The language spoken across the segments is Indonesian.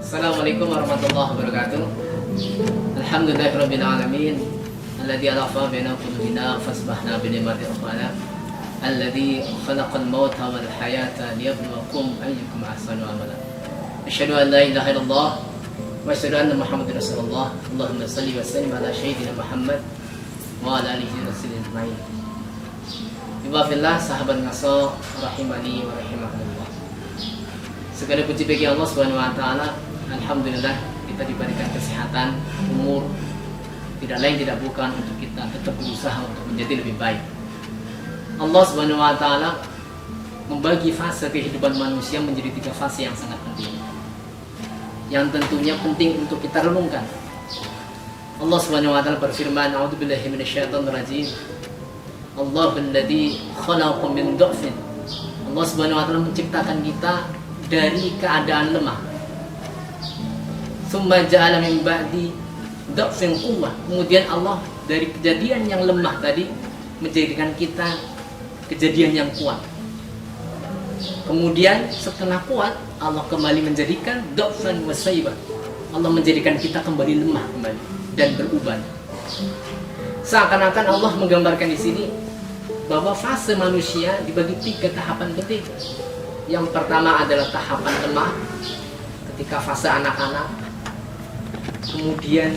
Assalamualaikum warahmatullahi wabarakatuh. Alhamdulillahirabbil alamin. Alladzi alafa baina qulubina fasbahna bi ni'mati rabbana. Alladzi khalaqal mauta wal hayata liyabluwakum ayyukum ahsanu amala. Asyhadu an la ilaha illallah wa asyhadu anna Muhammadar Rasulullah. Allahumma shalli wa sallim ala sayyidina Muhammad wa ala alihi wa sallam ajma'in. Ibadillah, sahabat ngaso rahimani wa rahimakumullah. Segala puji bagi Allah Subhanahu wa taala. Alhamdulillah kita diberikan kesehatan, umur, tidak lain tidak bukan untuk kita tetap berusaha untuk menjadi lebih baik. Allah Subhanahu wa taala membagi fase kehidupan manusia menjadi 3 fase yang sangat penting, yang tentunya penting untuk kita renungkan. Allah Subhanahu wa taala berfirman, "A'udzubillahi minasyaitonir rajim. Allahul ladzi khalaqakum min dha'fin." Allah Subhanahu wa taala menciptakan kita dari keadaan lemah. Tsumma ja'ala min ba'di dha'fin quwwah. Kemudian Allah dari kejadian yang lemah tadi menjadikan kita kejadian yang kuat. Kemudian setelah kuat, Allah kembali menjadikan dha'fan wa saibah. Allah menjadikan kita kembali lemah kembali dan beruban. Seakan-akan Allah menggambarkan di sini bahwa fase manusia dibagi 3 tahapan penting. Yang pertama adalah tahapan lemah, ketika fase anak-anak. Kemudian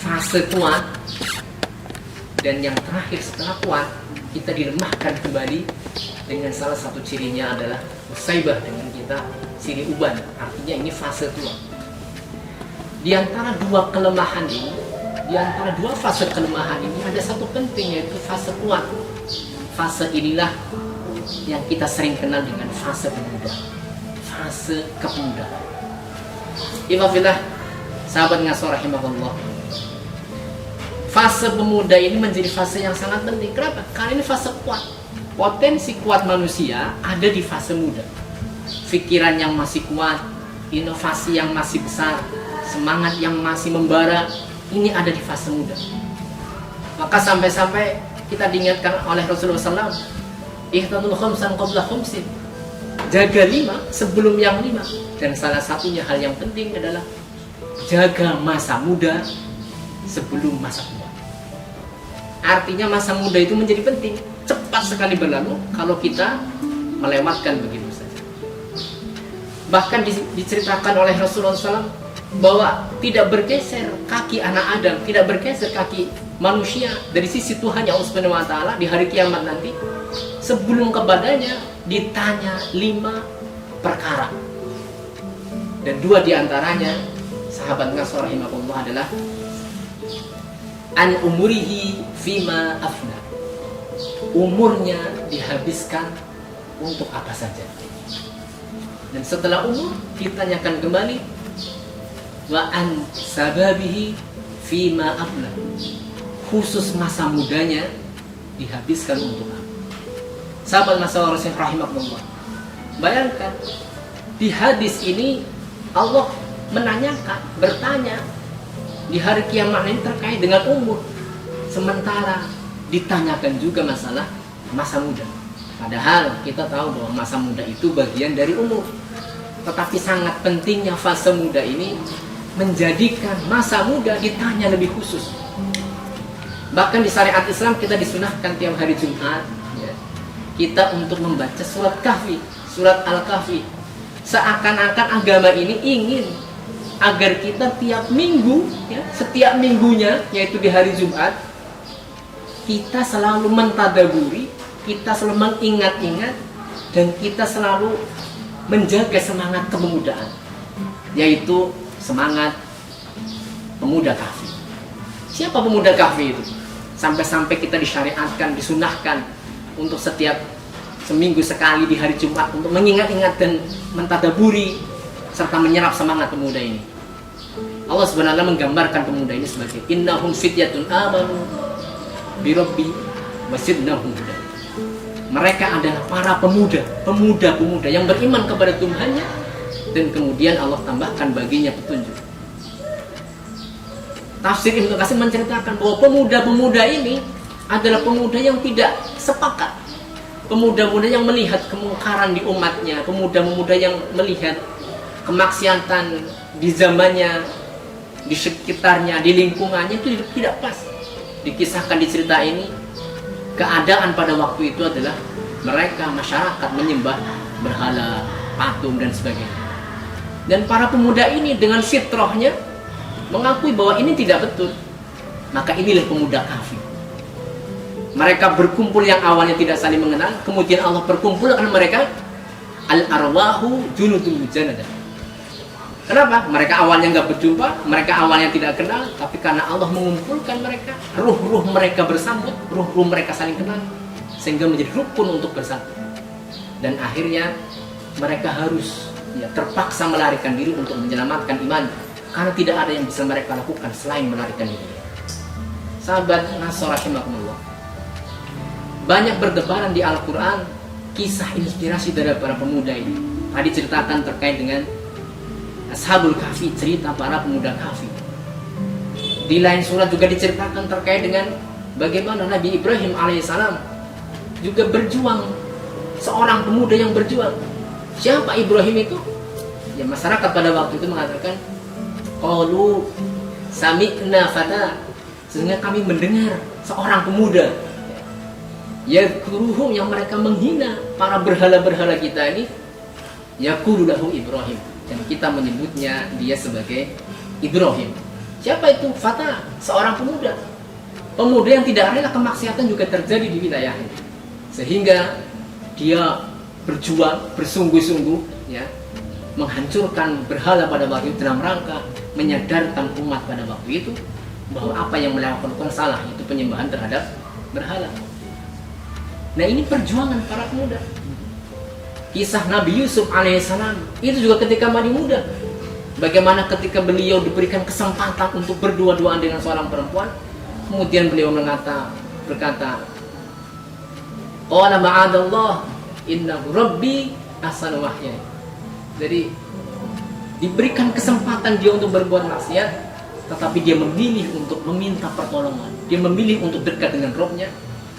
fase kuat, dan yang terakhir setelah kuat kita dilemahkan kembali dengan salah satu cirinya adalah musaibah, dengan kita ciri uban. Artinya ini fase tua. Di antara 2 kelemahan ini, di antara 2 fase kelemahan ini ada satu penting, yaitu fase kuat. Fase inilah yang kita sering kenal dengan fase pemuda, fase kepemudaan. Ibadillah, sahabat ngaso rahimahullah, fase pemuda ini menjadi fase yang sangat penting. Kenapa? Karena ini fase kuat. Potensi kuat manusia ada di fase muda. Pikiran yang masih kuat, inovasi yang masih besar, semangat yang masih membara, ini ada di fase muda. Maka sampai-sampai kita diingatkan oleh Rasulullah SAW, ihtanul khamsan qabla khamsin, jaga 5 sebelum yang 5. Dan salah satunya hal yang penting adalah jaga masa muda sebelum masa tua. Artinya masa muda itu menjadi penting. Cepat sekali berlalu kalau kita melewatkan begitu saja. Bahkan diceritakan oleh Rasulullah SAW bahwa tidak bergeser kaki anak Adam, tidak bergeser kaki manusia dari sisi Tuhan yang Subhanahu wa taala di hari kiamat nanti sebelum kepadanya ditanya 5 perkara. Dan 2 diantaranya, sahabat ngaso rahimahullah, adalah an umurihi fima afna. Umurnya dihabiskan untuk apa saja. Dan setelah umur ditanyakan kembali wa an sababihi fima afna. Khusus masa mudanya dihabiskan untuk apa? Sahabat ngaso rahimahullah, bayangkan di hadis ini Allah menanyakan, bertanya di hari kiamat ini terkait dengan umur, sementara ditanyakan juga masalah masa muda. Padahal kita tahu bahwa masa muda itu bagian dari umur, tetapi sangat pentingnya fase muda ini menjadikan masa muda ditanya lebih khusus. Bahkan di syariat Islam kita disunahkan tiap hari Jumat, ya, kita untuk membaca surat Kahfi, surat Al-Kahfi. Seakan-akan agama ini ingin agar kita tiap minggu, ya, setiap minggunya, yaitu di hari Jumat, kita selalu mentadaburi, kita selalu mengingat-ingat, dan kita selalu menjaga semangat kepemudaan, yaitu semangat pemuda Kahfi. Siapa pemuda Kahfi itu? Sampai-sampai kita disyariatkan, disunahkan untuk setiap seminggu sekali di hari Jumat untuk mengingat-ingat dan mentadaburi serta menyerap semangat pemuda ini. Allah Subhanahu wa taala menggambarkan pemuda ini sebagai innahum fityatun amanu bi rabbi wasidnahum huda. Mereka adalah para pemuda yang beriman kepada Tuhannya, dan kemudian Allah tambahkan baginya petunjuk. Tafsir Ibnu Katsir menceritakan bahwa pemuda-pemuda ini adalah pemuda yang tidak sepakat, pemuda-pemuda yang melihat kemungkaran di umatnya, pemuda-pemuda yang melihat kemaksiatan di zamannya, di sekitarnya, di lingkungannya itu tidak pas. Dikisahkan di cerita ini, keadaan pada waktu itu adalah mereka masyarakat menyembah berhala, patung dan sebagainya. Dan para pemuda ini dengan fitrahnya mengakui bahwa ini tidak betul. Maka inilah pemuda kafir. Mereka berkumpul yang awalnya tidak saling mengenal, kemudian Allah perkumpulkan mereka, al-arwahu junudul mujannadah. Kenapa? Mereka awalnya nggak berjumpa, mereka awalnya tidak kenal, tapi karena Allah mengumpulkan mereka, ruh-ruh mereka bersambut, ruh-ruh mereka saling kenal, sehingga menjadi rukun untuk bersatu. Dan akhirnya mereka harus terpaksa melarikan diri untuk menyelamatkan iman, karena tidak ada yang bisa mereka lakukan selain melarikan diri. Sahabat Nasr rahimakumullah, banyak berdebaran di Al-Quran kisah inspirasi dari para pemuda ini. Tadi ceritakan terkait dengan Ashabul Kahfi, cerita para pemuda Kahfi. Di lain surat juga diceritakan terkait dengan bagaimana Nabi Ibrahim alaihissalam juga berjuang, seorang pemuda yang berjuang. Siapa Ibrahim itu? Ya, masyarakat pada waktu itu mengatakan, qalu sami'na fata, sehingga kami mendengar seorang pemuda, yadhkuruhum, yang mereka menghina para berhala-berhala kita ini, yaqulu lahu Ibrahim, dan kita menyebutnya dia sebagai Ibrahim. Siapa itu? Fata, seorang pemuda. Pemuda yang tidak rela kemaksiatan juga terjadi di wilayahnya, sehingga dia berjuang bersungguh-sungguh ya, menghancurkan berhala pada waktu itu dalam rangka menyadarkan umat pada waktu itu bahwa apa yang melakukan salah itu penyembahan terhadap berhala. Nah, ini perjuangan para pemuda. Kisah Nabi Yusuf alaihissalam itu juga ketika masih muda. Bagaimana ketika beliau diberikan kesempatan untuk berdua-duaan dengan seorang perempuan, kemudian beliau berkata, qala ma'adallah innahu rabbi ahsanu wahya. Jadi diberikan kesempatan dia untuk berbuat maksiat, tetapi dia memilih untuk meminta pertolongan, dia memilih untuk dekat dengan Rabb-nya.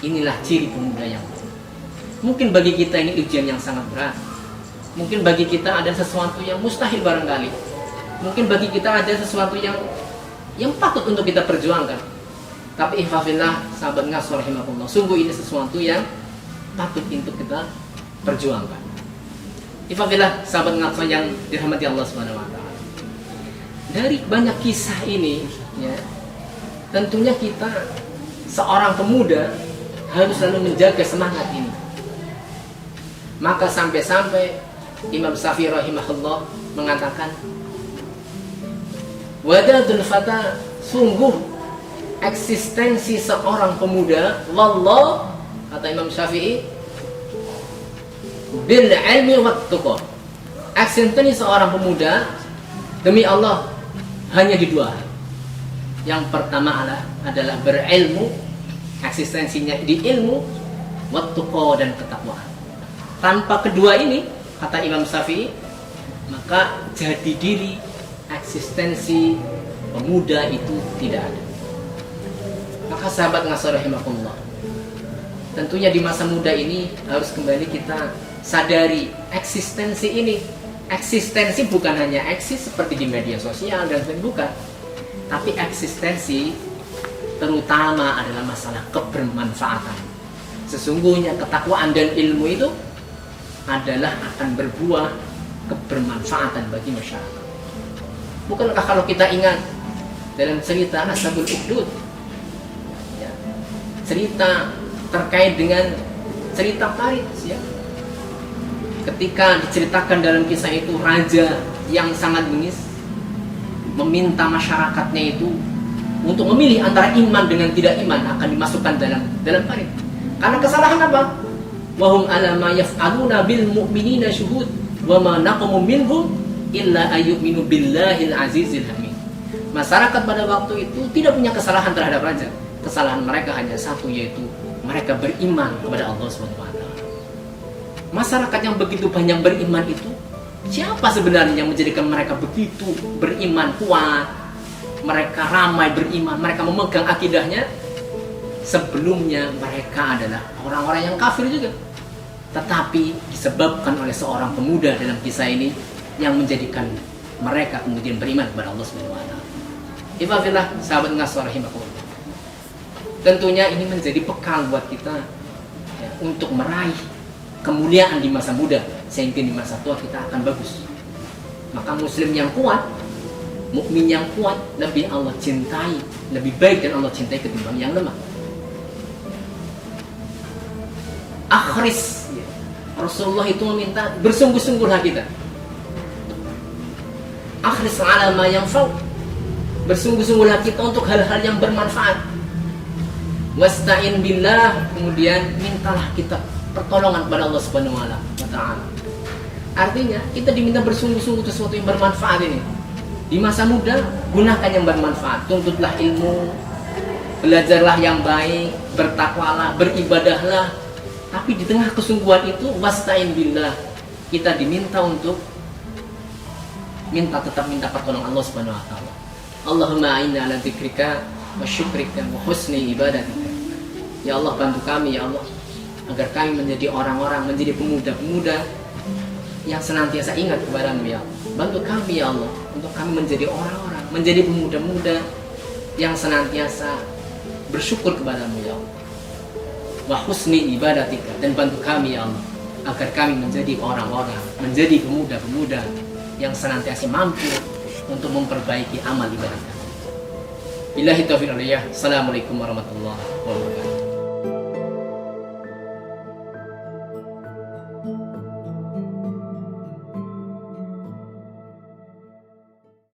Inilah ciri pemuda yang mungkin bagi kita ini ujian yang sangat berat. Mungkin bagi kita ada sesuatu yang mustahil barangkali. Mungkin bagi kita ada sesuatu yang patut untuk kita perjuangkan. Tapi ihfazillah, sahabat Nasr rahimakumullah, sungguh ini sesuatu yang patut untuk kita perjuangkan. Ihfazillah, sahabat Nasr yang dirahmati Allah Subhanahu wa taala. Dari banyak kisah ini ya, tentunya kita seorang pemuda harus selalu menjaga semangat ini. Maka sampai-sampai Imam Syafi'i rahimahullah mengatakan, wadadul fata, sungguh eksistensi seorang pemuda, wallah, kata Imam Syafi'i, bil ilmi wat tuqa. Eksistensi seorang pemuda demi Allah hanya di dua hal. Yang pertama adalah berilmu, eksistensinya di ilmu, wat tuqa, dan ketakwaan. Tanpa kedua ini, kata Imam Syafi'i, maka jadi diri eksistensi pemuda itu tidak ada. Maka sahabat Nasr rahimakumullah, tentunya di masa muda ini harus kembali kita sadari eksistensi ini. Eksistensi bukan hanya eksis seperti di media sosial dan sebagainya, bukan. Tapi eksistensi terutama adalah masalah kebermanfaatan. Sesungguhnya ketakwaan dan ilmu itu adalah akan berbuah kebermanfaatan bagi masyarakat. Bukankah kalau kita ingat dalam cerita Ashabul Ukhdud ya, cerita terkait dengan cerita Farid ya, ketika diceritakan dalam kisah itu, raja yang sangat bengis meminta masyarakatnya itu untuk memilih antara iman dengan tidak iman akan dimasukkan dalam Farid. Karena kesalahan apa? Wahum ala ma yaf'aluna bil mu'minina syuhud wa ma naqamu minhum illa ayyuminu billahil azizil hamid. Masyarakat pada waktu itu tidak punya kesalahan terhadap raja. Kesalahan mereka hanya satu, yaitu mereka beriman kepada Allah SWT. Masyarakat yang begitu banyak beriman itu, siapa sebenarnya yang menjadikan mereka begitu beriman kuat? Mereka ramai beriman, mereka memegang akidahnya. Sebelumnya mereka adalah orang-orang yang kafir juga. Tetapi disebabkan oleh seorang pemuda dalam kisah ini, yang menjadikan mereka kemudian beriman kepada Allah Subhanahu wa taala. Ibadillah, sahabat ngaswar rahimakumullah. Tentunya ini menjadi bekal buat kita ya, untuk meraih kemuliaan di masa muda, sehingga di masa tua kita akan bagus. Maka muslim yang kuat, mukmin yang kuat, lebih Allah cintai, lebih baik dan Allah cintai ketimbang yang lemah. Akhris, ya. Rasulullah itu meminta bersungguh-sungguhlah kita. Akhris ala ma yanfa'u, bersungguh-sungguhlah kita untuk hal-hal yang bermanfaat. Wasta'in billah, kemudian mintalah kita pertolongan kepada Allah Subhanahu wa taala. Artinya kita diminta bersungguh-sungguh sesuatu yang bermanfaat ini. Di masa muda gunakan yang bermanfaat, tuntutlah ilmu, belajarlah yang baik, bertakwalah, beribadahlah. Tapi di tengah kesungguhan itu wasta'in billah, kita diminta untuk tetap minta pertolongan Allah Subhanahu wa taala. Allahumma a'inna ala dzikrika wa syukrika wa husni ibadatika. Ya Allah, bantu kami ya Allah agar kami menjadi orang-orang, menjadi pemuda-pemuda yang senantiasa ingat kepadamu ya Allah. Bantu kami ya Allah untuk kami menjadi orang-orang, menjadi pemuda-pemuda yang senantiasa bersyukur kepadamu ya Allah. Wa husni ibadatika, dan bantu kami ya Allah agar kami menjadi orang-orang, menjadi pemuda-pemuda yang senantiasa mampu untuk memperbaiki amal ibadah kami. Billahi taufiq wal hidayah. Assalamualaikum warahmatullahi wabarakatuh.